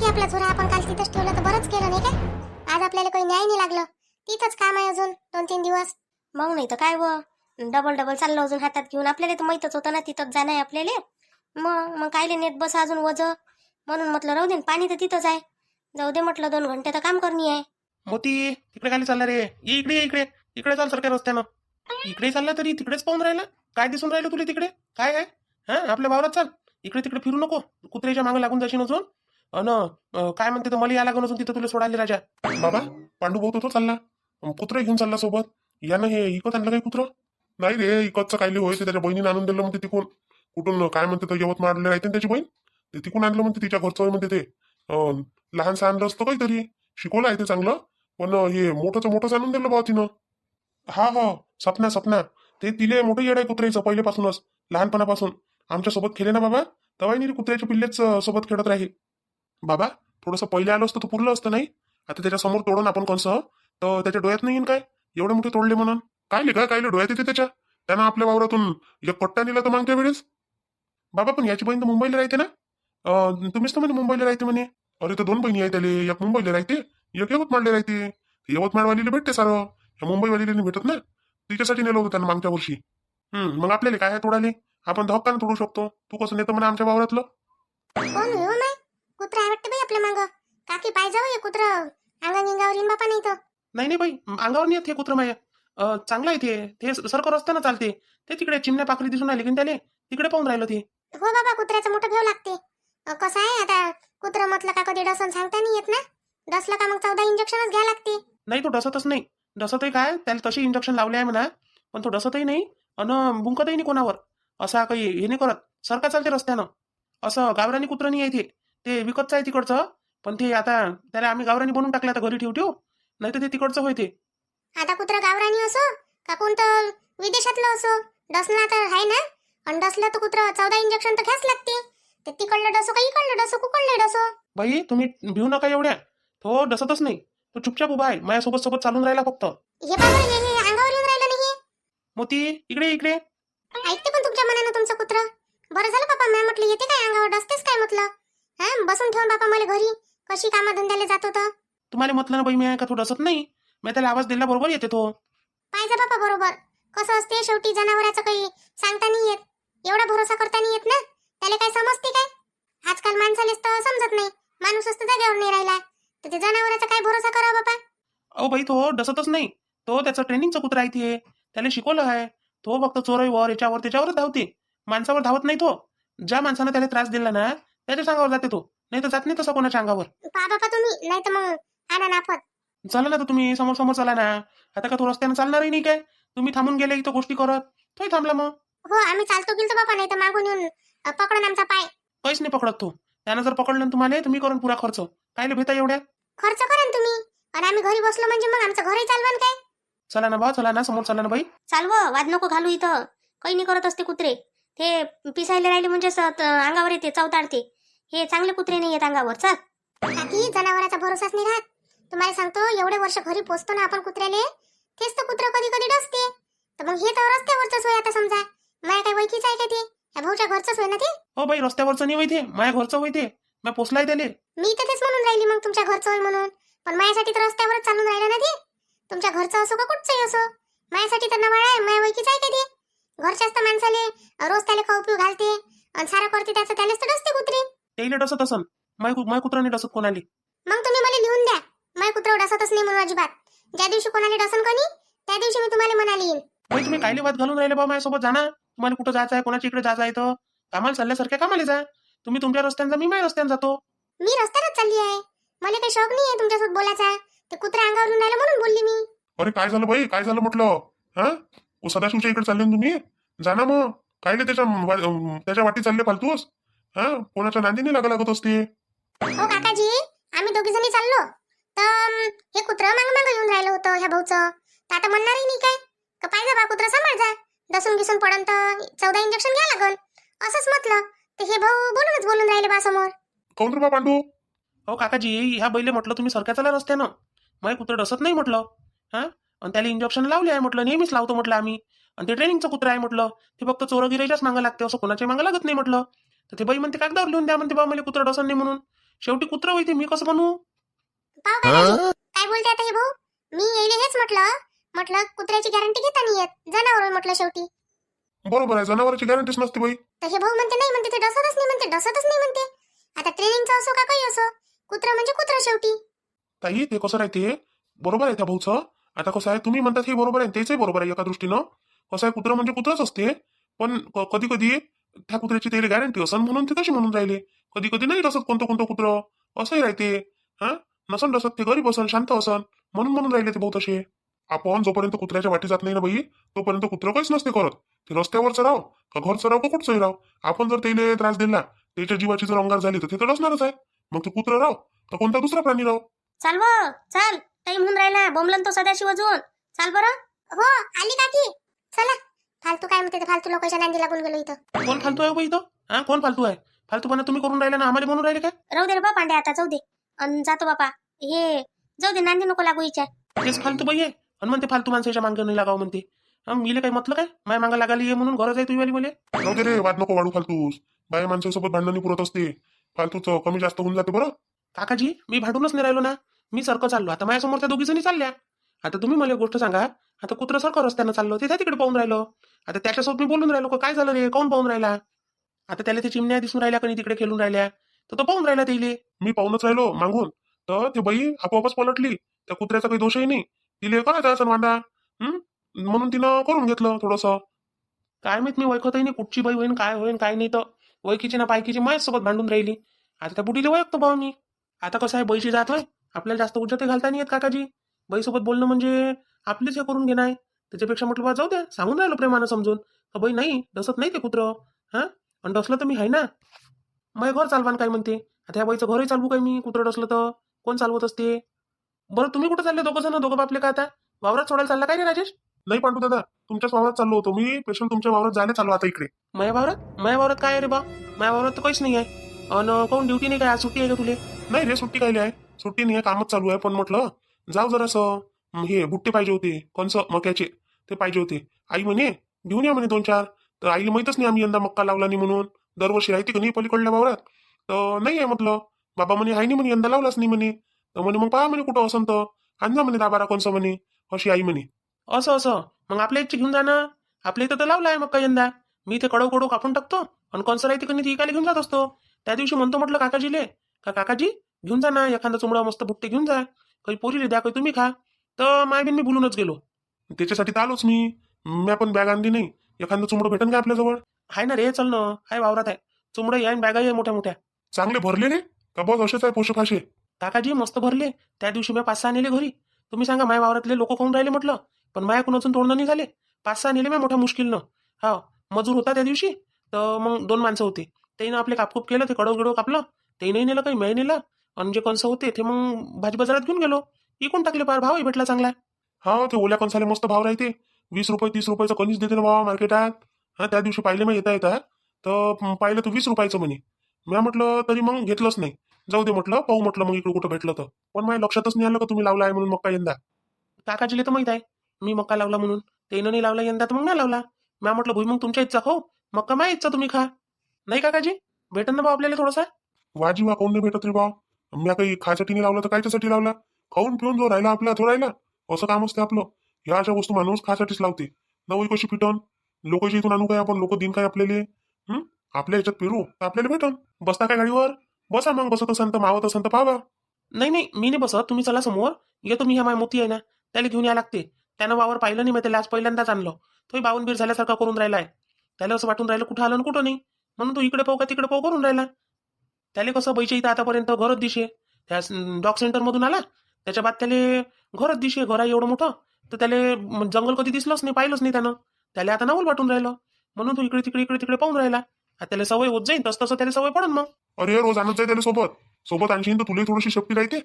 की आपला झोरा आपण काल तिथंच ठेवलं तर बरंच केलं नाही काय? आज आपल्याला काही न्याय नाही लागलं. तिथंच काम आहे अजून 2-3 दिवस. मग नाही तर काय व डबल डबल चाललो अजून हातात घेऊन. आपल्याला तर माहीतच होतं ना तिथंच जाणं आहे आपल्याला. मग कायले नेट बस अजून वज. म्हणून म्हटलं राहू दे, पाणी तर तिथंच आहे. जाऊ दे म्हटलं, 2 घंटे तर काम करणी आहे. मोती तिकडे खाली चालला रे. ये इकडे, इकडे इकडे चाल सरकार रस्त्यानं. इकडे चालला तरी तिकडेच पाहून राहिला. काय दिसून राहिलं तुला तिकडे? काय आहे? हा, आपल्या वावरात चाल. इकडे तिकडे फिरू नको. कुत्र्याच्या मागे लागून जाशील अजून. काय म्हणते तर मला या लागून अजून तिथं तुला सोडायला राजा. बाबा, पांडू भाऊ तो चालला, कुत्र घेऊन चालला सोबत. यानं हे इकत आणलं काही कुत्र? नाही रे, इकतचं कायले होय ते त्याच्या बहिणीने आणून दिलं म्हणते तिकून. कुठून काय म्हणते तर यवतमाळले राहते ना त्याची बहीण, ते तिकून आणलं म्हणते. तिच्या घरचं म्हणते ते लहानसं आणलं असतं काहीतरी. शिकवलं आहे ते चांगलं, पण हे मोठंच आणून दिलं बा तिनं. हा हा, सपना ते तिले मोठं येड आहे कुत्र्याचं पहिल्यापासूनच, लहानपणापासून. आमच्या सोबत खेळले ना बाबा, तेव्हा नाही कुत्र्याच्या पिल्लेच सोबत खेळत राहील. बाबा, थोडंसं पहिले आलो असतं तर पुरलं असतं नाही. आता त्याच्या समोर तोडून आपण कसं, तर त्याच्या डोळ्यात नाही येईन काय एवढे मोठे तोडले म्हणून? कायले डोळ्यात येते त्याच्या. त्यानं आपल्या वावरातून एक पट्टा नेला तर मागच्या वेळेस. बाबा, पण याची बहीण तर मुंबईला राहते ना. तुम्हीच तर म्हणे मुंबईला राहते म्हणे. अरे, तर 2 बहिणी आहेत त्याले. एक मुंबईला राहते, एक यवतमाळला राहते. यवतमाळवालीला भेटते सारं, ह्या मुंबईवालीला नाही भेटत ना. तिच्यासाठी नेलं होतं त्यानं मागच्या वर्षी. मग आपल्याला काय आहे तोडाले? आपण धक्कानं तोडू शकतो. तू कसं नेतं म्हणा आमच्या वावरातलं? कोण हो नाही? कुत्रा आहे वाटतं बाई आपल्या मागं. काकी पाहिजे हो हे कुत्र. अंगावर येईन बापा नाही तर. नाही बाई, अंगावर नाही येत हे कुत्र माया. चांगलं आहे ते सरकार रस्त्यानं चालते. ते तिकडे चिमण्या पाखरी दिसून आली की त्याले तिकडे पाहून राहिलं ते. हो बाबा, कुत्र्याचं मोठं भेव लागते. कसं आहे आता, कुत्र म्हटलं का कधी डसन सांगता नाही येत ना. डसलं का मग 14 इंजेक्शनच घ्या लागते. नाही, तो डसतच नाही. डसतही काय, त्याला तशी इंजेक्शन लावले आहे म्हणा, पण तो डसतही नाही आणि बुंकतही नाही कोणावर. असा काही हे नाही करत. सरका चालते रस्त्यानं. असं गावरानी कुत्रं नाही आहे ते विकतचं आहे तिकडचं. पण ते आता त्याला आम्ही गावरानी बनवून टाकलं आता घरी ठेवू. नाही तर ते तिकडचं होय ते. आता कुत्र गावरानी असो का कोणतं विदेशातलं असो, डसला तर आहे ना. आणि डसलं तर कुत्र 14 इंजेक्शन तर घ्याच लागते. ते तिकडलं डसो का इकडलं डसो, कुकडलं डसो. बाई, तुम्ही भिऊ नका एवढ्या. तो डसतच नाही. तो चुपचाप उभा आहे, माझ्यासोबत चालून राहिला फक्त. हे बाबा, हे अंगावर येऊन राहिलं नाही. मोती, इकडे ऐकते पण तुमच्या मनानं तुमचं कुत्र. बरं झालं बापा, मी म्हटलं येते काय अंगावर, डसतेस काय म्हटलं. हा, बसून ठेवून बापा मला घरी. कशी कामाधंद्याला जात होतं. तुम्हाला म्हटलं ना बाई मी का तो डसत नाही. मी त्याला आवाज दिला बरोबर येते तो. पाहिजे बापा बरोबर. कसं असते शेवटी जनावराचं काही सांगता नाही येत. एवढा भरोसा करता नाही येत ना. त्याला काय समजते काय? आजकाल माणसालेच तर समजत नाही. माणूस असतं जागेवर नाही राहिला तर ते जनावराचा काय भरोसा करावा बापा. अहो बाई, तो डसतच नाही. तो त्याचं ट्रेनिंगचं कुत्र आहे ते. त्याला शिकवलं आहे. तो फक्त चोरईवर याच्यावर त्याच्यावरच धावते. माणसावर धावत नाही तो. ज्या माणसानं त्याला त्रास दिला ना, त्याच्या अंगावर जाते तो. नाही तर जात नाही तसं कोणाच्या अंगावर. पहा बापा तुम्ही, नाही तर मग आणा नाफत. चला ना तर तुम्ही समोर चला ना. आता का तो रस्त्यानं चालणारही नाही काय? तुम्ही थांबून गेले इथं गोष्टी करत. तोही थांबला मग. हो, आम्ही चालतो गेलतो बापा, नाही तर मागून येऊन पकडून आमचा पाय. काहीच नाही पकडत तो. त्यानं जर पकडलं ना तुम्हाला, तुम्ही करून पुरा खर्च. कायले भेटा एवढ्या? खर्च करा ना तुम्ही. आणि आम्ही घरी बसलो म्हणजे मग आमचं घरही चालवान काय? चला ना भाऊ, चला ना समोर चला ना बाई. चालव, वाद नको घालू इथं. काही नाही करत असते कुत्रे. ते पिसायला राहिले म्हणजे अंगावर येते, चवताडते. हे चांगले कुत्रे नाही येत अंगावर. चल काकी, जनावराचा भरोसाच नाही राहत. तुम्हाला सांगतो, एवढे वर्ष घरी पोचतो ना आपण कुत्र्याले, तेच तर कुत्र कधी कधी डसते. तर मग हे तर रस्त्यावरच होय. आता समजा माया काय वैकीच आहे का ते? या भाऊच्या घरचंच होय ना ते. हो बाई, रस्त्यावरचं नाही होईते, माझ्या घरचं होईते. मी पोचलाय त्याले. मी तर तेच म्हणून राहिली मग, तुमच्या घरचं होय म्हणून. पण माझ्यासाठी तर रस्त्यावरच चालून राहिलं ना ते. तुमच्या घरचं असो का कुठचंही असो, माझ्यासाठी तर नवाळ आहे. माया वैकीच आहे का ते? घरच्याच तर माणसाले रोज त्याला खाऊ पिऊ घालते आणि सारा करते त्याचं, त्यालाच तर डसते कुत्रे. त्याला डसत असन. माय कुत्रा नाही डसत कोणाले. मग तुम्ही मला लिहून द्या, माय कुत्र डसतच नाही म्हणून अजिबात. ज्या दिवशी कोणाला डसन कोणी, त्या दिवशी मी तुम्हाला म्हणाली येईन. बाई, तुम्ही कायले वाद घालून राहिले बा माझ्यासोबत? जाना. तुम्हाला कुठं जायचं आहे, कोणाच्या इकडे जायचं आहे तर कामाला चालल्यासारख्या कामाला जा. तुम्ही तुमच्या रस्त्यानं जा, मी माझ्या रस्त्यानं जातो. मी रस्त्यावरच चालली आहे. मला काही शौक नाही आहे तुमच्यासोबत बोलायचा. ते कुत्रा अंगावर येऊन राहिलं म्हणून बोलली मी. अरे, काय झालं बाई, काय झालं म्हटलं? हा, सदाशिवच्या इकडे चालले ना तुम्ही? जाना मग. कायले त्याच्या वाटी चालले फालतूस? हा, कोणाच्या नांदी नाही लागत असते. हो काकाजी, आम्ही दोघी जणी चाललो तर हे कुत्र माग येऊन राहिलं होतं ह्या भाऊचं. तर आता म्हणणारही नाही काय का पाहिजे बा कुत्रा सांभाळ जा, डसून गिसून पडन तर 14 इंजेक्शन घ्या लागल असंच म्हटलं. तर हे भाऊ बोलून राहिले बा समोर. काऊन रे बा पांडू? हो काकाजी, ह्या बैले म्हटलं तुम्ही सरक्या चला रस्त्यानं. माझे कुत्र डसत नाही म्हटलं. हा, आणि त्याला इंजेक्शन लावले आहे म्हटलं, नेहमीच लावतो म्हटलं आम्ही. आणि ते ट्रेनिंगचं कुत्र आहे म्हटलं, ते फक्त चोरगिरायच्याच मागं लागते, असं कोणाच्या मागं लागत नाही म्हटलं. तर ते बाई म्हणते कागदावर लिहून द्या म्हणते बा मला कुत्र डसन नाही म्हणून. शेवटी कुत्र होते, मी कसं म्हणू? पाव काकाजी, काय बोलते आता हे भाऊ? मी येईल हेच म्हटलं कुत्र्याची गॅरंटी घेता नाही येत, जनावर म्हटलं शेवटी. बरोबर आहे, जनावरांची गॅरंटीच नसते बाई. तर हे भाऊ म्हणते नाही, म्हणते ते डसतच नाही म्हणते. आता ट्रेनिंगचं असो का काही असो, कुत्रा म्हणजे कुत्रा शेवटी. ताई ते कसं राहते, बरोबर आहे त्या भाऊचं. आता कसं आहे, तुम्ही म्हणतात हे बरोबर आहे, तेचही बरोबर आहे एका दृष्टीनं. कसं आहे, कुत्रं म्हणजे कुत्रच असते, पण कधी कधी त्या कुत्र्याची त्याला गॅरंटी असन म्हणून ते तशी म्हणून राहिले. कधी कधी नाही रसत कोणतं कोणतं कुत्रं, असंही राहते. हा, नसन रसत ते गरीब असन, शांत असन, म्हणून राहिले ते भाऊ तसे. आपण जोपर्यंत कुत्र्याच्या वाटी जात नाही ना बाई, तोपर्यंत कुत्रं काहीच नसते करत. ते रस्त्यावरचं राव का घरचं राव का कुठचंही राव, आपण जर त्याला त्रास दिला, त्याच्या जीवाची जर अंगार झाली तर ते तर असणारच आहे. मग ते कुत्रं राव तर कोणता दुसरा प्राणी राव. चाल चाल, टाइम होऊन राहिला. बोंबलन तो सदाशिव अजून. चाल बरं. हो आली काकी. चला, फालतू काय म्हणते, फालतू लोकांच्या नांदी लागून गेलो इथं. कोण फालतू आहे बाई इथं? हा, कोण फालतू आहे? फालतूपणा तुम्ही करून राहिले ना, आम्हाला म्हणून राहिले काय? राहू दे रे बा पांड्या, आता जाऊ दे. जातो बापा. हे जाऊ दे, नांदी नको लागू हिच्या. तेच फालतू बाई आहे. आणि म्हणते फालतू माणसाच्या मागं नाही लागावं म्हणते. मीले काही म्हटलं काय? माझ्या मागं लागाली आहे म्हणून गरज आहे तुझी वाली मले? जाऊ दे रे, वाद नको वाढू फालतूस. बाया माणसासोबत भांडणी पुरत असते, फालतूच कमी जास्त होऊन जाते बरं. काकाजी, मी भांडूनच नाही राहिलो ना. मी सरकं चाललो. आता माझ्यासमोर त्या दोघी जणी चालल्या. आता तुम्ही मला एक गोष्ट सांगा. आता कुत्र सरकं रस्त्यानं चाललो, ते तिकडे पाहून राहिलो. आता त्याच्यासोबत मी बोलून राहिलो, काय झालं रे, काऊन पाहून राहिला? आता त्याला ते चिमण्या दिसून राहिल्या, कणी तिकडे खेळून राहिल्या, तर तो पाहून राहिला त्याइले. मी पाहूनच राहिलो मागून, तर ते बाई आपोआपच पलटली. त्या कुत्र्याचा काही दोषही नाही, तिले करायचा असं वांदा. म्हणून तिनं करून घेतलं थोडस. काय माहित, मी ओळखतही नाही कुठची बाई होईन, काय होईन काय नाही. तर ओळखीची ना पायकीची माझ्यासोबत भांडून राहिली. आता त्या बुटीला ओळखतो भाऊ मी. आता कसं आहे, बाईची जात होय, आपल्याला जास्त उज्जत घालता नाही येत काकाजी. बाईसोबत बोलणं म्हणजे आपलेच हे करून घेणार. त्याच्यापेक्षा म्हटलं बा जाऊ द्या, सांगून राहिलो प्रेमानं समजून. बाई नाही, डसत नाही ते कुत्रं. हा, आणि डसलं तर मी आहे ना. मग घर चालवान काय म्हणते. आता ह्या बाईचं घरही चालवू काय मी? कुत्रं डसलं तर कोण चालवत असते? बरं, तुम्ही कुठं चालले दोघं जण, दोघं बापले का? आता वावरात सोडायला चालला काय रे राजेश? नाही पांडू दादा, तुमच्याच वावरात चाललो होतो मी. स्पेशल तुमच्या वावरात जायला चाललो आता इकडे. माझ्या वावरात काय आहे रे बा? माझ्या वावरात तर काहीच नाही आहे. आणि कोण ड्युटी नाही काय? आज सुट्टी आहे का तुले? नाही रे, सुट्टी काय आहे, सुट्टी नाही आहे, कामच चालू आहे. पण म्हटलं जाऊ जरासं, हे बुट्टे पाहिजे होते, कंस मक्याचे ते पाहिजे होते. आई म्हणे घेऊन या म्हणे 2-4. तर आईला माहितच नाही आम्ही यंदा मक्का लावला नाही म्हणून. दरवर्षी राहते का नाही पलीकडल्या वावरात, तर नाही आहे म्हटलं. बाबा म्हणे आहे नाही म्हणे, यंदा लावलाच नाही म्हणे. तर म्हणे मग पहा म्हणे कुठं असं तर आणजा म्हणे 10-12 कंस म्हणे, अशी आई म्हणे. असं मग आपल्या इच्छा घेऊन जा ना. आपल्या इथं तर लावलाय मग काय यंदा. मी ते कडू कापून टाकतो आणि कणसं राहते कणी ती इकायला घेऊन जात असतो. त्या दिवशी म्हणतो म्हटलं काकाजीले, काकाजी घेऊन जा ना एखादा चुमडा मस्त बुट्टे घेऊन जा, काही पोरीले द्या, काही तुम्ही खा. तर मायबीन मी बोलूनच गेलो. त्याच्यासाठी तर आलोच मी पण बॅग आणली नाही. एखादं चुमडं भेटन का आपल्याजवळ? हाय ना रे, चल ना, हाय वावरात आहे चुमडं, या बॅगाही आहे मोठ्या मोठ्या. चांगले भरले रे का बस असेच आहे पोषक असे? काकाजी मस्त भरले. त्या दिवशी मी 5-6 नेले घरी. तुम्ही सांगा, माझ्या वावरातले लोक खाऊन राहिले म्हटलं, पण माझ्याकडून अजून तोडणं नाही झाले. 5-6 नेले मी मोठ्या मुश्किलनं. हा, मजूर होता त्या दिवशी, तर मग 2 माणसं होते. त्यानं आपले कापकूप केलं, ते कडव कापलं. ते नाही नेलं, काही मी नेलं. आणि जे कणसं होते ते मग भाजी बाजारात घेऊन गेलो, इकून टाकले. पार भावही भेटला चांगला. हा, ते ओल्या कणसाले मस्त भाव राहते. 20 रुपये 30 रुपयाचं कणीस देते ना बाबा मार्केटात. हा, त्या दिवशी पाहिले मग येता तर पाहिलं तर 20 रुपयाचं म्हणे. मी म्हटलं तरी मग घेतलंच नाही. जाऊ दे म्हटलं, पाहू म्हटलं मग इकडे कुठं भेटलं तर. पण माझ्या लक्षातच नाही आलं का तुम्ही लावला आहे म्हणून मक्का यंदा. काकाजीला तर माहित आहे मी मक्का लावला म्हणून. त्यानं नाही लावला यंदा तर मग नाही लावला. मी म्हटलं भुई मग तुमच्या इच्छा हो, मक्का माझ्या इच्छा तुम्ही खा. नाही काकाजी, भेटन ना बा आपल्याला थोडासा. वाजीवा कोण नाही भेटत रे बा. मी काही खायसाठी नाही लावला तर कायच्यासाठी लावला? खाऊन पिऊन जो राहिला आपला तो राहिला, असं काम असते आपलं. ह्या अशा वस्तू माणूस खायसाठीच लावते. नवी कशी फिटन, लोकांच्या इथून आणू काय आपण? लोक दिन काय आपल्याला? आपल्या ह्याच्यात पेरू तर आपल्याला भेटन. बसता काय गाडीवर? बसा मग, बसत असन तर मावत असन तर पाहा. नाही मी नाही बसत, तुम्ही चला समोर. येतो मी. ह्या माय मोती आहे ना, त्याला घेऊन या लागते. त्यानं वावर पाहिलं नाही, मी त्याला आज पहिल्यांदाच आणलं. तोही बावनबीर झाल्यासारखा करून राहिलाय. त्याला असं वाटून राहिलं कुठं आलं आणि कुठं नाही, म्हणून तो इकडे पाहू का तिकडे पाहू करून राहिला. त्याला कसं बैच्या इथं आतापर्यंत घरच दिशे. त्या डॉग सेंटरमधून आला, त्याच्या बाद त्याला घरच दिशे. घर आहे एवढं मोठं, तर त्याला जंगल कधी दिसलंच नाही, पाहिलंच नाही त्यानं. त्याला आता नवल वाटून राहिलं, म्हणून तो इकडे तिकडे पाहून राहिला. आता त्याला सवय होत जाईल, तसं त्याला सवय पडन मग. अरे रोज आणत जाय त्याला सोबत आणशीन तर तुला थोडीशी शक्ती राहते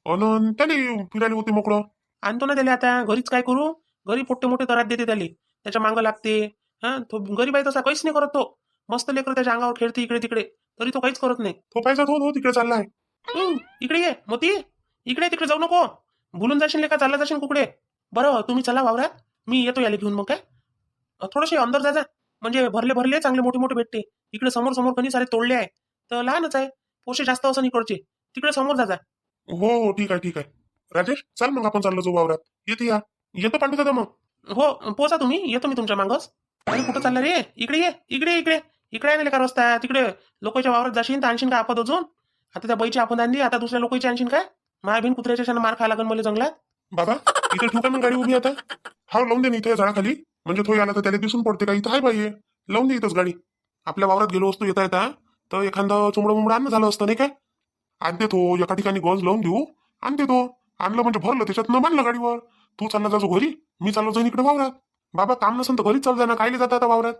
आणि त्याला फिरायला होते मोकळं. आणतो ना त्याला. आता घरीच काय करू, घरी मोठे तरात देते त्याला, त्याच्या मागं लागते. हा, तो गरीब आहे तसा काहीच नाही करत तो. मस्त लेकर त्याच्या अंगावर खेळते इकडे तिकडे, तरी तो काहीच करत नाही. तो पाहिजे हो तिकडे चाललाय. इकडे ये मोती, इकडे तिकडे जाऊ नको. भुलून जाशील का चालला जाशील कुकडे. बरं तुम्ही चला वावरात, मी येतो याला घेऊन. मग काय थोडेसे अंदर जा, म्हणजे भरले चांगले मोठे भेटते. इकडे समोर कधी सारे तोडले आहे, तर लहानच आहे. पोषे जास्त असं इकडचे. तिकडे समोर जा. हो हो ठीक आहे ठीक आहे. राजेश चल मग आपण चाललो जाऊ वावरात. येते या. येतो पांडू दादा मग. हो पोचा तुम्ही, येतो मी तुमच्या मागच. अरे कुठं चालला रे? इकडे ये, इकडे इकडे इकडे आहे ना का रस्ता तिकडे. लोकांच्या वावरात जाशील तर आणशील का आपत अजून? आता त्या बाईची आपण आणली, आता दुसऱ्या लोकांची आणशील काय? माय बिन कुत्र्याच्या शानं मार खायला लागेल मला जंगलात. बाबा इथे ठेवू का मग गाडी उभी आता? हा लावून दे ना इथे झाडाखाली. म्हणजे तो आला तर त्याला दिसून पडते का इथं आहे बाई आहे. लावून दे इथंच गाडी. आपल्या वावरात गेलो असतो येता येता तर एखादं चुमडं मुमडं आणणं झालं असतं नाही काय. आणते तो एका ठिकाणी गंज लावून देऊ. आणते तो. आणलं म्हणजे भरलं त्याच्यातनं बांधलं गाडीवर. तू चालला जातो घरी, मी चाललो जाईन इकडे वावरात. बाबा काम नसेल तर घरीच चाल जा ना, कायले जाता आता वावरात?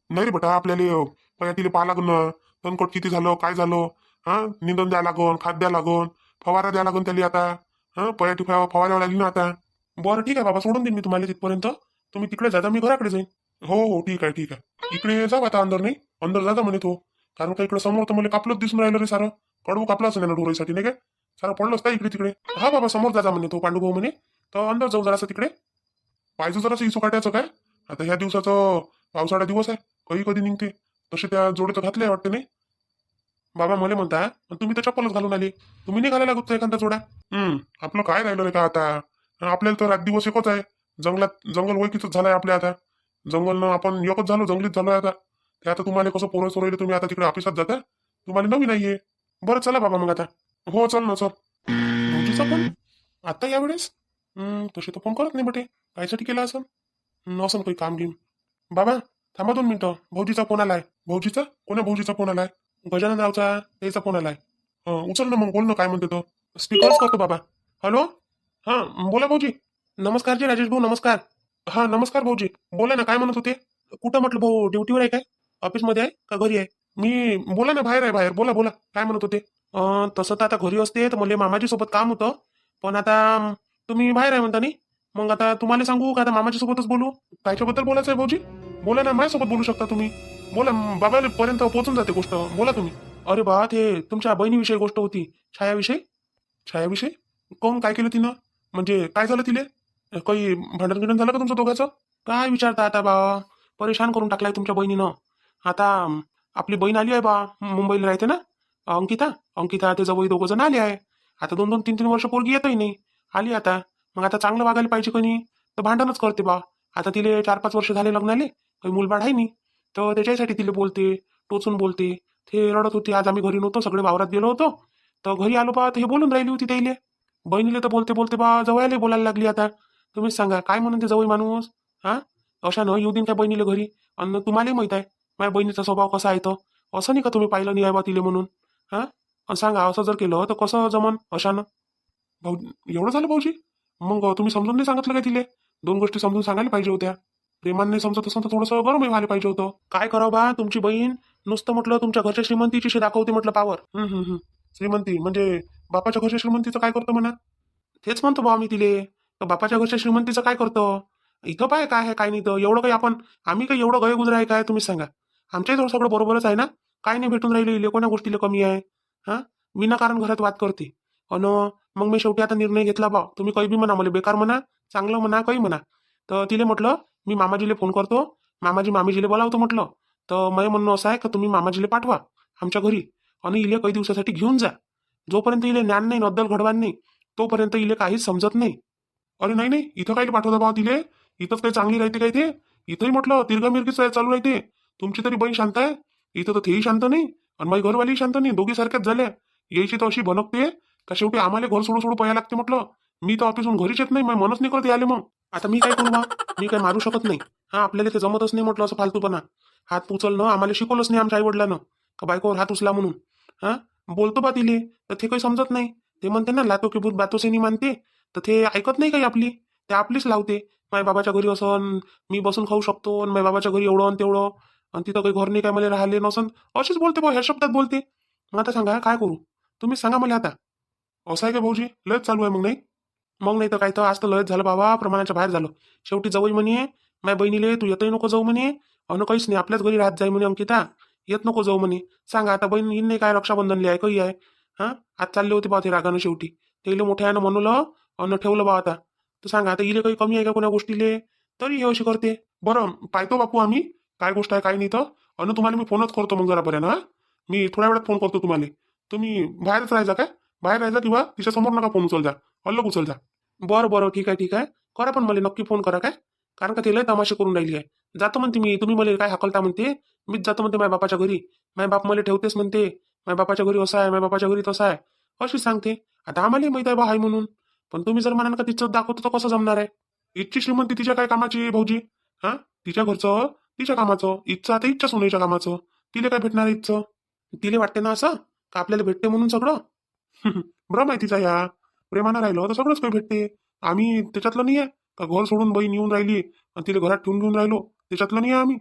नाही रे बेटा आपल्याला पयाटीला पाहा लागणं. तणकट किती झालं काय झालं. हा निंदन द्या लागन, खाद द्या लागन, फवारा द्या लागन त्याला आता. हा पयाटी फवारावं लागली ना आता. बरं ठीक आहे बाबा, सोडून देईन मी तुम्हाला तिथपर्यंत. तुम्ही तिकडे जाता, मी घराकडे जाईन. हो हो ठीक आहे ठीक आहे. इकडे जा आता अंदर नाही. अंदर जाता म्हणे तो. कारण का इकडे समोर तर मला कापलंच दिसून राहिलं रे सारं. कडवू कापलं असं नाही ना डोराईसाठी नाही काय. सारं पडलंच का इकडे तिकडे. हा बाबा समोर जा म्हणे तो पांडुभाऊ म्हणे. तर अंदर जाऊ जरासं तिकडे. पाहिजे जरासं इसू काटायचं काय. आता ह्या दिवसाचं पावसाळा दिवस आहे. कधी कधी निघते. तसे त्या जोडे तर घातले वाटते नाही. बाबा मला म्हणता तुम्ही तर चप्पलच घालून आले. तुम्ही नाही घालायला लागत एखादा जोडा. आपलं काय राहिलं रे का आता. आपल्याला तर रात दिवस एकच आहे. जंगल ओळखीच झालंय आपल्या आता. जंगलनं आपण एकच झालो, जंगलीत झालोय आता. ते आता तुम्हाला कसं पोरं सोरवले तुम्ही आता तिकडे ऑफिसात जाता. तुम्हाला नवीन नाहीये. बरं चला बाबा मग आता. हो चल ना चल. भाऊजीचा फोन आता यावेळेस. तसे तर फोन करत नाही बटे. कायसाठी केला असं असं काही काम घेऊन. बाबा थांबा 2 मिनिटं. भाऊजीचा फोन आलाय. भाऊजीचा कोणा भाऊजीचा फोन आलाय? गजानन रावचा त्याचा फोन आलाय. उचल ना मग, बोल ना काय म्हणते तो. स्पीकरच करतो बाबा. हॅलो हा बोला भाऊजी. नमस्कार जी राजेश भाऊ नमस्कार. हा नमस्कार भाऊजी. बोला ना काय म्हणत होते. कुठं म्हटलं भाऊ, ड्युटीवर आहे काय? ऑफिसमध्ये आहे का घरी आहे? मी बोला ना बाहेर आहे बाहेर. बोला बोला काय म्हणत होते. तसं तर आता घरी असते तर मला मामाजी सोबत काम होतं. पण आता तुम्ही बाहेर आहे म्हणता नाही. मग आता तुम्हाला सांगू का आता मामाजी सोबतच बोलू? कायच्याबद्दल बोलायचं आहे भाऊजी? बोला ना माझ्यासोबत बोलू शकता तुम्ही. बोला बाबा पर्यंत पोहोचून जाते गोष्ट. बोला तुम्ही. अरे बा ते तुमच्या बहिणीविषयी गोष्ट होती. छायाविषयी. छायाविषयी कोण काय केलं तिनं? म्हणजे काय झालं तिले? काही भांडण गिंडण झालं का तुमचं दोघांचं? काय विचारता आता बा. परेशान करून टाकलाय तुमच्या बहिणीनं. आता आपली बहीण आली आहे बा, मुंबईला राहते ना अंकिता. अंकिता ते जवळ दोघं जण आले आहे. आता 2-2, 3-3 वर्ष पोरगी येतही नाही. आली आता. मग आता चांगलं वागायला पाहिजे कोणी. तर भांडणच करते बा. आता तिले 4-5 वर्ष झाले लग्नाले. काही मुलबाळ आहे नाही. तर त्याच्यासाठी तिला बोलते, टोचून बोलते. ते रडत होती. आज आम्ही घरी नव्हतो, सगळे वावरात गेलो होतो. तर घरी आलो बा तर हे बोलून राहिली होती त्याईले. बहिणीले तर बोलते बोलते बा जवळले बोलायला लागली आता. तुम्हीच सांगा काय म्हणून ते जवळ माणूस. हा अशा न येऊ देईन काय बहिणीला घरी. आणि तुम्हालाही माहित आहे माझ्या बहिणीचा स्वभाव कसा आहे तो. असं नाही का तुम्ही पाहिलं नाही आहे बा तिले म्हणून. हा सांगा असं जर केलं तर कसं जमन अशानं. भाऊ एवढं झालं भाऊजी. मग तुम्ही समजून नाही सांगितलं काय तिले? 2 गोष्टी समजून सांगायला पाहिजे होत्या. प्रेमाने समजत असं तर थोडंसं गरम व्हायला पाहिजे होतं. काय करावं बा तुमची बहीण नुसतं म्हटलं तुमच्या घरच्या श्रीमंतीची दाखवते म्हटलं पावर. श्रीमंती म्हणजे बापाच्या घरच्या श्रीमंतीचं काय करतो म्हणा. तेच म्हणतो बा मी तिले. तर बापाच्या घरच्या श्रीमंतीचं काय करतो. इथं पाय काय आहे काय नाही. तर एवढं काही आपण आम्ही काही एवढं गैरगुजर आहे काय तुम्ही सांगा. आमच्याही सगळं बरोबरच आहे ना. काय नाही भेटून राहिले इले कोणा गोष्टीला कमी आहे. हा विनाकारण घरात वाद करते. अन मग मी शेवटी आता निर्णय घेतला बा. तुम्ही काही बी म्हणा, मला बेकार म्हणा चांगलं म्हणा काही म्हणा. तर तिले म्हटलं मी मामाजीले फोन करतो. मामीजीले बोलावतो म्हटलं. तर माझं म्हणणं असं आहे का तुम्ही मामाजीले पाठवा आमच्या घरी. आणि इले काही दिवसासाठी घेऊन जा. जोपर्यंत इले ज्ञान नाही नद्दल घडवान नाही तोपर्यंत इले काहीच समजत नाही. अरे नाही नाही इथं काही पाठवता बा तिले. इथंच काही चांगली राहते काय ते. इथंही म्हटलं तिरगामिरगीच चालू राहते. तुमची तरी बहीण शांत आहे. इथं तर तेही शांत नाही आणि माझी घरवाली शांत नाही. दोघी सारख्याच झाल्या. यायची तर अशी भनकते का शेवटी आम्हाला घर सोडू सोडू पहायला लागते म्हटलं. मी तर ऑफिसहून घरीच येत नाही. मग मनच नाही करत आले. मग आता मी काय करू बा. मी काय मारू शकत नाही. हा आपल्याला ते जमतच नाही म्हटलं असं फालतूपणा. हात उचलणं आम्हाला शिकवलंच नाही आमच्या आईवडिलांना का बायकोवर हात उचला म्हणून. हा बोलतो बा तिले तर ते काही समजत नाही. ते म्हणते ना लातो की भूत बातो से नहीं मानते. तर ते ऐकत नाही काही आपली. ते आपलीच लावते. माझ्या बाबाच्या घरी असं मी बसून खाऊ शकतो आणि माझ्या बाबाच्या घरी एवढं आणि तेवढं आणि तिथं काही घर नाही काय मला राहिले नसन अशीच बोलते बा. ह्या शब्दात बोलते. मग आता सांगा काय करू. तुम्हीच सांगा मला आता. असं आहे का भाऊजी लयच चालू आहे मग नाही. मग नाही तर काय तर आज तर लयच झालं बाबा. प्रमाणाच्या बाहेर झालं. शेवटी जाऊ म्हणे माझ्या बहिणीले तू येतही नको जाऊ म्हणे. अन काहीच नाही आपल्याच घरी राहत जाई म्हणे अंकिता. येत नको जाऊ म्हणे. सांगा आता बहीण नाही काय रक्षाबंधनली आहे काही आहे. हा आज चालले होते बा ते रागानं शेवटी. ते मोठ्यानं म्हणलं अन ठेवलं बा आता. तर सांगा आता इले काही कमी आहे का कोणा गोष्टीले. तरी हे अशी करते. बरं पाहतो बापू आम्ही काय गोष्ट आहे काय नाही तर. अन तुम्हाला मी फोनच करतो मग जरापर्यंत. हा मी थोड्या वेळात फोन करतो तुम्हाला. तुम्ही बाहेरच राहायचा काय. बाहेर राहायचा किंवा तिच्या समोर नका फोन उचल जा, अलग उचल जा. बरं बरं ठीक आहे ठीक आहे. करा पण मला नक्की फोन करा काय, कारण का ते लय तमाशे करून राहिली आहे. जातो म्हणते मी, तुम्ही मला काय हाकलता म्हणते, मीच जातो म्हणते माझ्या बापाच्या घरी. माझ्या बाप मला ठेवतेच म्हणते, माझ्या बापाच्या घरी असं आहे, माझ्या बापाच्या घरी तसं आहे, अशी सांगते. आता आम्हालाही माहित आहे बा हाय म्हणून, पण तुम्ही जर म्हणाल का तिचं दाखवतो तर कसं जमणार आहे. इच्छी श्रीमंती तिच्या काय कामाची आहे भाऊजी? हा, तिच्या घरचं तिच्या कामाचं, इच्छा आता इच्छा सोनाईच्या कामाचं. तिला काय भेटणार आहे इच्छं? तिला वाटते ना असं का आपल्याला भेटते म्हणून सगळं. भ्रम आहे तिचा ह्या. प्रेमानं राहिलं तर सगळंच काही भेटते. आम्ही त्याच्यातलं नाही आहे का घर सोडून बहीण येऊन राहिली आणि तिला घरात ठेवून घेऊन राहिलो, त्याच्यातलं नाही आहे आम्ही.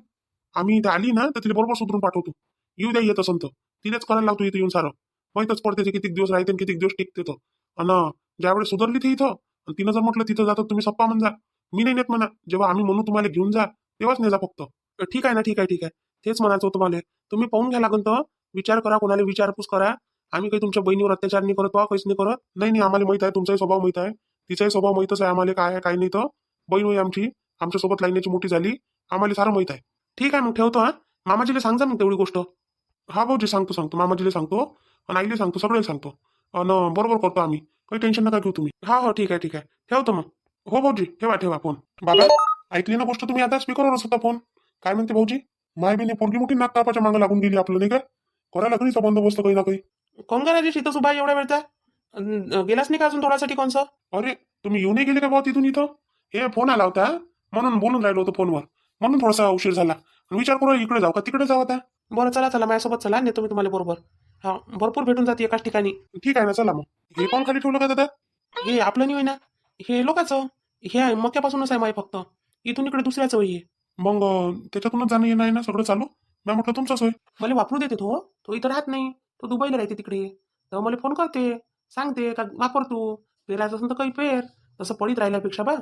आम्ही इथे आली ना तर तिला बरोबर सुधरून पाठवतो. येऊ द्या येत असं तर तिलाच करायला लागतो इथे येऊन सारं. माहीतच पडते ते किती दिवस राहते आणि किती दिवस टिकते तर. आणि ज्यावेळेस सुधारली ती इथं आणि तिनं जर म्हटलं तिथं जातो तुम्ही सप्पा म्हणजा, मी नाही नेत म्हणा. जेव्हा आम्ही म्हणू तुम्हाला घेऊन जा तेव्हाच नाही जा फक्त. ठीक आहे ना, ठीक आहे ठीक आहे. तेच म्हणायचं होतं मला. तुम्ही पाहून घ्या लागून तर विचार करा, कोणाला विचारपूस करा. आम्ही काही तुमच्या बहिणीवर अत्याचार नाही करत, काहीच नाही करत. नाही नाही, आम्हाला माहित आहे तुमचाही स्वभाव माहित आहे, तिचाही स्वभाव माहितच आहे आम्हाला काय आहे काय नाही. तर बहीण होई आमची, आमच्यासोबत लाईनीची मोठी झाली, आम्हाला सारं माहित आहे. ठीक आहे मग ठेवतो. हा, मामाजीला सांगा मग तेवढी गोष्ट. हा भाऊजी सांगतो सांगतो, मामाजीला सांगतो आणि आईला सांगतो, सगळ्याला सांगतो. आणि बरोबर करतो आम्ही, काही टेन्शन नका घेऊ तुम्ही. हा हो ठीक आहे ठीक आहे, ठेवतो मग. हो भाऊजी, ठेवा ठेवा फोन. बाबा ऐकली ना गोष्ट तुम्ही? आता स्पीकरवरच होता फोन. काय म्हणते भाऊजी? माय बिने पोरगी मोठी नाक कापाच्या मागं लागून गेली आपलं, नाही का? करायला लागलीचा बंदोबस्त काही ना काही. कोण का राजेश इथं सुभा एवढ्या वेळचा गेलाच नाही का अजून थोड्यासाठी कोणचं? अरे तुम्ही येऊ नाही गेले का भाऊ तिथून इथं? हे फोन आला होता म्हणून बोलून राहिलो होतो फोनवर, म्हणून थोडासा उशीर झाला. विचार करू इकडे जाऊ का तिकडे जाऊ आता. बरं चला चला, माझ्यासोबत चला, नेतो मी तुम्हाला बरोबर. हा, भरपूर भेटून जाते एकाच ठिकाणी. ठीक आहे ना, चला मग. हे कोण खाली ठेवलं का दादा? हे आपलं नाही होय ना, हे लोकांचं. हे मक्यापासूनच आहे माय फक्त, इथून इकडे दुसऱ्याचं होई. मग त्याच्यातूनच जाणं येणं आहे ना सगळं चालू. मी म्हटलं तुमचाच होय. मला वापरू देते तो इथं राहत नाही, तो दुबईला राहते तिकडे. तेव्हा मला फोन करते, सांगते का वापर तू, पेरायचं असेल तर काही पेर. तसं पडीत राहिल्यापेक्षा बा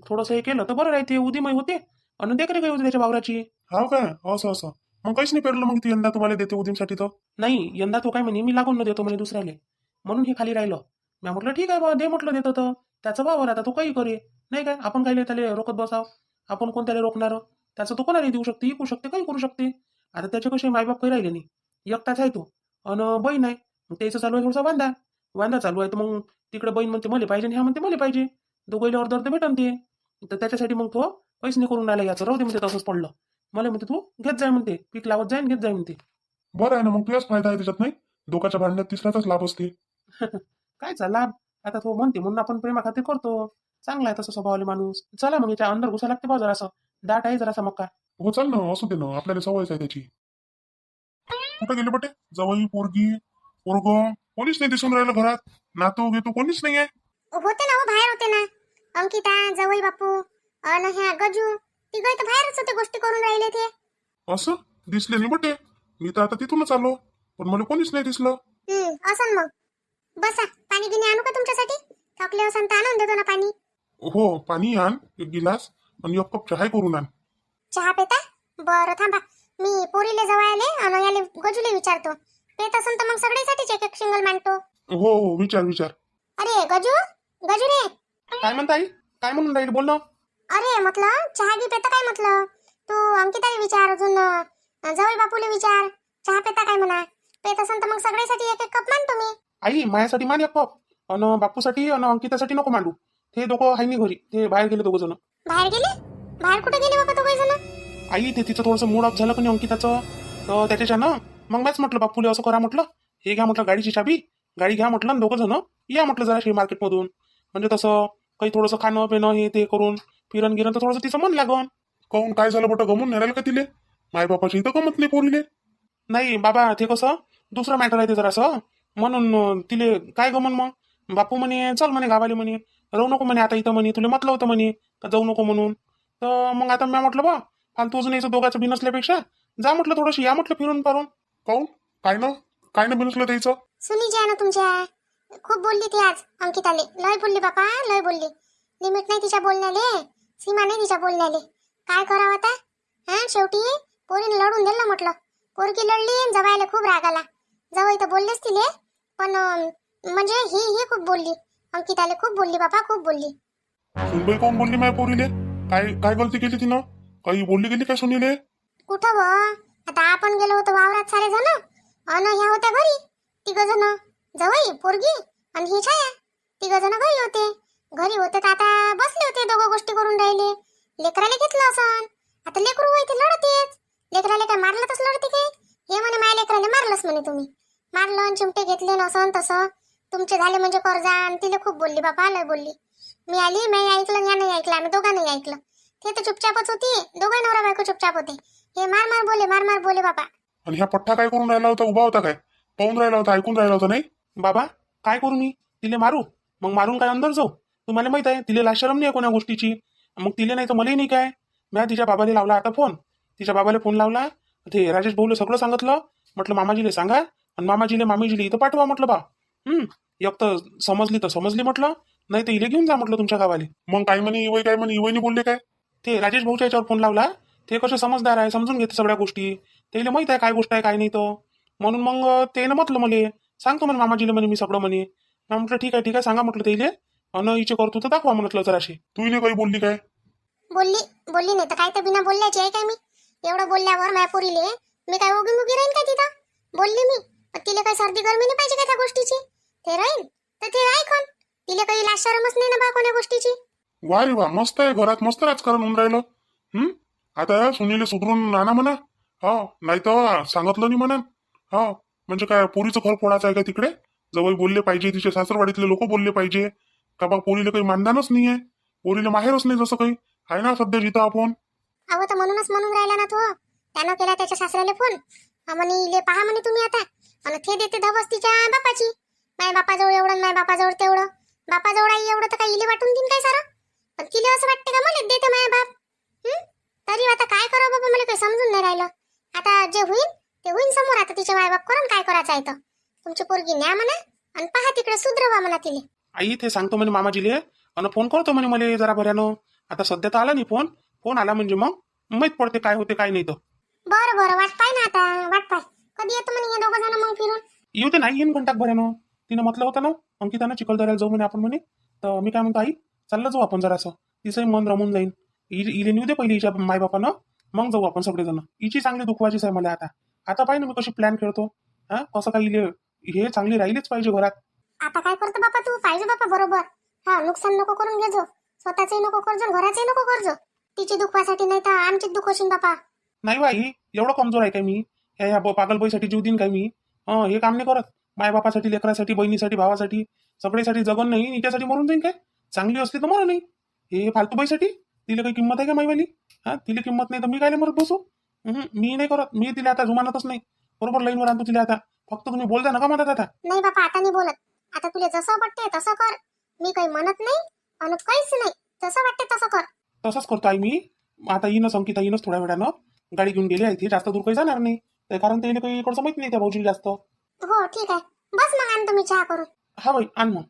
थोडंसं हे केलं तर बरं राहते, उदीमय होते आणि देखरे काही होते त्याच्या वावराची. हो काय? असं असं. मग काहीच नाही पेरलं मग ती यंदा तुम्हाला देते उदीमसाठी तर. नाही यंदा तो काय म्हणे मी लागून न देतो म्हणे दुसऱ्याले, म्हणून हे खाली राहिलं. मी म्हटलं ठीक आहे बा, दे म्हटलं देतो तर. त्याचं वावर आता तो काही करे, नाही काय आपण काही त्याला रोखत बसाव. आपण कोणत्याला रोखणार? त्याचं तो कोणाला देऊ शकते, विकू शकते, काही करू शकते. आता त्याचे कसे मायबाप काही राहिले नाही, एकटाच आहे तो अन बहीण आहे. मग त्याचं चालू आहे थोडसा वांदा वांदा चालू आहे. तर मग तिकडे बहीण म्हणते मला पाहिजे आणि ह्या म्हणते मला पाहिजे, दोघांना अर्ध अर्ध भेटन ते. तर त्याच्यासाठी मग तो पैसे नाही करून राहिला, याचं राहू दे म्हणते, तसंच पडलं. मला म्हणते तू घेत जाय म्हणते, पीक लावत जाईन घेत जाय म्हणते. बरं आहे ना, मग तुझाच फायदा आहे त्याच्यात. नाही दोघांच्या भांडण्यात तिसऱ्याचाच लाभ असते. काय लाभ? आता तो म्हणते म्हणून आपण प्रेमा खातीर करतो. चांगला आहे तसं स्वभावाले माणूस. चला मग याच्या अंदर घुसा लागते बा जरासं, दाट आहे जरासा मक्का. हो चाल ना, असू दे ना, आपल्याला सवयच आहे त्याची. कुठं गेले बटे? जवळ पोरगी पोरग कोणीच नाही दिसून राहिलं घरात. नातू घेतो कोणीच नाही आहे. होते ना, हो बाहेर होते ना. अंकिता, जवई बापू आणि ह्या गजू, तिघं तर बाहेरच होते, गोष्टी करून राहिले ते. असं दिसले नाही बटे. मी तर आता तिथूनच आलो, पण मला कोणीच नाही दिसलं. असं मग बसा, पाणी गिनी आणू का तुमच्यासाठी? थकले असन तर आणून देतो ना पाणी. हो पाणी आण, एक गिलास आणि एक कप चहा करून आण. चहा पेता? बरं थांबा, मी पोरीले जवळले आणि याले गजूले विचारतो. पेत असन तर मग सगळ्यासाठीच एक एक सिंगल मांडतो. हो हो, विचार विचार. अरे गजू, गजू रे. काय म्हणता आई? काय म्हणून राहील बोल ना. अरे म्हटलं चहा घे पेता काय म्हटलं? तू अंकिताला विचार, अजून जवळ बापूले विचार, चहा पेता काय म्हणा. पेत असन तर मग सगळ्यासाठी एक एक कप मांडतो मी. आई माझ्यासाठी मान एक कप, अन बापूसाठी अन अंकितासाठी नको मांडू. ते दोघं आहे नाही घरी, ते बाहेर गेले दोघं जण. बाहेर गेले? बाहेर कुठे गेले बाबा दोघे जण? आई ते तिचं थोडंसं मूड ऑफ झालं का नाही अंकिताचं, तर त्याच्यानं मग मॅच म्हटलं बापूले असं करा म्हटलं, हे घ्या म्हटलं गाडीची चाबी, गाडी घ्या म्हटलं आणि दोघं जण या म्हटलं जरा शे मार्केटमधून. म्हणजे तसं काही थोडंसं खाणं पिणं हे ते करून फिरण गिरण तर थोडंसं तिचं मन लागन. काऊन काय झालं बट? गमून नेरायला का तिले? मायबापाची इथं गमत नाही पोरीले. नाही बाबा, ते कसं दुसरं मॅटर आहे ते जरासं, म्हणून तिले काय गमन. मग बापू म्हणे चल म्हणे गावाले म्हणे, राहू नको म्हणे आता इथं म्हणे, तुला म्हटलं होतं म्हणे का जाऊ नको म्हणून. तर मग आता मी म्हटलं बा फालतू अजून याचं दोघांचं बिनसल्यापेक्षा जा म्हटलं थोडंशी या म्हटलं फिरून पारून. काऊन काय ना बिनसलं त्याचं? सुनी जी आहे ना तुमच्या, खूप बोलली ती आज अंकिताले. लय बोलली बापा, लय बोलली. लिमिट नाही तिच्या बोलण्याले, सीमा नाही तिच्या बोलण्याले. काय करावं आता? हा, शेवटी पोरीने लढून दिलं म्हटलं. पोरगी लढली, जवायला खूप राग आला. जवळ तर बोललेच तिले, पण म्हणजे ही खूप बोलली. अंकिताले खूप बोलली बापा, खूप बोलली. सुनबाई कोण बोलली माय पोरीले? काय काय गलती केली तिनं? काही बोलली गेली काय सुनीले? कुठं व? आता आपण गेलो होतो वावरात सारे जण, अन ह्या होत्या घरी तिघ जण, जवळ पोरगी आणि ही छाया. तिघ जण घरी होते. घरी होते तर आता बसले होते, दोघं गोष्टी करून राहिले. लेकराला घेतलं असं. आता लेकरू होय ते लढतेच. लेकराला काय मारलं तसं लढते काय? हे म्हणे माझ्या लेकराला मारलंच म्हणे तुम्ही. मारलं आणि चिमटे घेतले नसन तसं. तुमचे झाले म्हणजे कर्जा. आणि तिला खूप बोलली बापा, लय बोलली. मी आली, मी ऐकलं, या नाही ऐकलं, आम्ही दोघांनी ऐकलं. ते तर चुपचापच होती. दोघं नवरा बायको चुपचाप होते. हे मार मार बोले बापा. आणि ह्या पठ्ठा काय करून राहिला होता? उभा होता काय? पाहून राहिला होता, ऐकून राहिला होता नाही? बाबा काय करू मी? तिले मारू? मग मारून काय अंदर जाऊ? तुम्हाला माहित आहे तिले लाशरम नाही कोणा गोष्टीची. मग तिले नाही तर मलाही नाही काय. मी तिच्या बाबाला लावला आता फोन. तिच्या बाबाला फोन लावला. ते राजेश भाऊला सगळं सांगितलं. म्हटलं मामाजीले सांगा आणि मामाजीले मामीजीले इथं पाठवा म्हटलं बा. एक तर समजली म्हटलं, नाही तर इले घेऊन जा म्हटलं तुमच्या गावाले. मग काय म्हणे इवय, काय म्हणे इवयने बोलले काय? ते राजेश भाऊच्या याच्यावर फोन लावला. ते कसे समजदार आहे, समजून घेते सगळ्या गोष्टी. त्याला माहित आहे काय गोष्ट आहे काय नाही तर. म्हणून मग त्यानं म्हटलं मले सांगतो म्हणे मामाजीले म्हणे मी सगळं म्हणे. म्हटलं ठीक आहे सांगा म्हटलं त्याले. अन हिचे करतो तर दाखवा म्हटलं जराशी. तू इले काही बोलली काय? बोलली नाही तर काय, तर बिना बोलल्याची आहे काय मी? एवढं बोलल्यावर माझ्या पोरीले मी काय उगी मुगी राहीन काय तिथं? बोलली मी. पण तिला काही सर्दी गरमी नाही पाहिजे काय त्या गोष्टीची? ते राहीन तर ते ऐकून. तिला काही लाशरमच नाही ना बा कोण्या गोष्टीची. वा रे वा, मस्त आहे. घरात मस्त राजकारण होऊन राहिलं. आता सुनीले सुधरून आणा म्हणा. हो, नाही तर सांगितलं नाही म्हणा. हो, म्हणजे काय पोरीचं घर फोडायचं आहे का तिकडे? जवळ बोलले पाहिजे, तिचे सासरवाडीतले लोक बोलले पाहिजे का बा पोरीला काही मानदानच नाहीये, पोरीला माहेरच नाही जसं काही आहे ना सध्या जिथं आपण. अहो तर म्हणूनच म्हणून राहिला ना तो. त्यानं केला त्याच्या सासऱ्याला फोन. म्हणे इले पहा म्हणे तुम्ही आता. आणि ते देते धबस तिच्या बापाची. माय बापाजवळ एवढं, माय बापाजवळ तेवढं. बापाजवळ आई एवढं तर काही इले वाटून देईन काय सारं? पण तिला असं वाटतं का मला देते माय बाप? तरी आता काय करावं बाबा, मला काही समजून नाही राहिलं. आता जे होईल ते होईल समोर. आता तिचे माय बाप करून काय करायचं आहे तर. तुमची पोरगी न्या म्हणा आणि पहा तिकडे सुधरवा म्हणा तिले. आई ते सांगतो म्हणे मामाजीले आणि फोन करतो म्हणे मला जरा भऱ्यानं. आता सध्या तर आला नाही फोन आला म्हणजे मग माहित पडते काय होते काय नाही तर. बरं वाट पाय ना आता, वाट पाय. कधी येतो म्हणे हे दोघं जण मग फिरून? येऊ ते नाही येईन घंटाक भऱ्यानं. तिनं म्हटलं होतं ना अंकितानं चिखलदऱ्याला जाऊ म्हणे आपण म्हणे. तर मी काय म्हणतो आई चाललं जाऊ आपण जरासं. तिचंही मन रमून जाईल. इले नेऊ दे पहिले हिच्या मायबापानं, मग जाऊ आपण सगळेजण. हिची चांगली दुखवायचीच आहे मला आता पाहिजे मी कशी प्लॅन खेळतो. कसं काय इले हे चांगली राहिलीच पाहिजे घरात. आता काय करतो बापा तू? पाहिजे बापा बरोबर. नुकसान नको करून घेजो. स्वतःचंही नको करजो, घराचंही नको करजो. तिची दुखवासाठी नाही तर आमचीच दुःख होशील बापा. नाही बाई एवढं कमजोर आहे काय मी? ह्या पागलबाईसाठी जीव देईन काय मी? हे काम नाही करत. मायबापासाठी, लेकरासाठी, बहिणीसाठी, भावासाठी, सगळ्यासाठी जगन नाही. हिच्यासाठी मरून जाईन काय? चांगली असली तर मरण नाही. हे फालतूबाईसाठी तिला काही किंमत आहे का माईवाली? तिला किंमत नाही तर मी काय मरत बसू? मी नाही करत. मी तिला आता जुमानतच नाही. बरोबर लाईनवर आणतो तिला आता. फक्त तुम्ही बोलता नका म्हणत आता. नाही बापा आता नाही बोलत. आता तुला जसं वाटते तसं कर. मी काही म्हणत नाही आणि काहीच नाही. जसं वाटते तसं कर. तसंच करतो आई मी. आता येईनच अंकिता येईनच थोड्या वेळानं. गाडी घेऊन गेली आहे ती. जास्त दूर काही जाणार नाही. कारण त्याला काही इकडचं माहित नाही त्या भाऊजीला जास्त. हो ठीक आहे. बस मग आणतो मी चहा करून. हा बाई आण मग.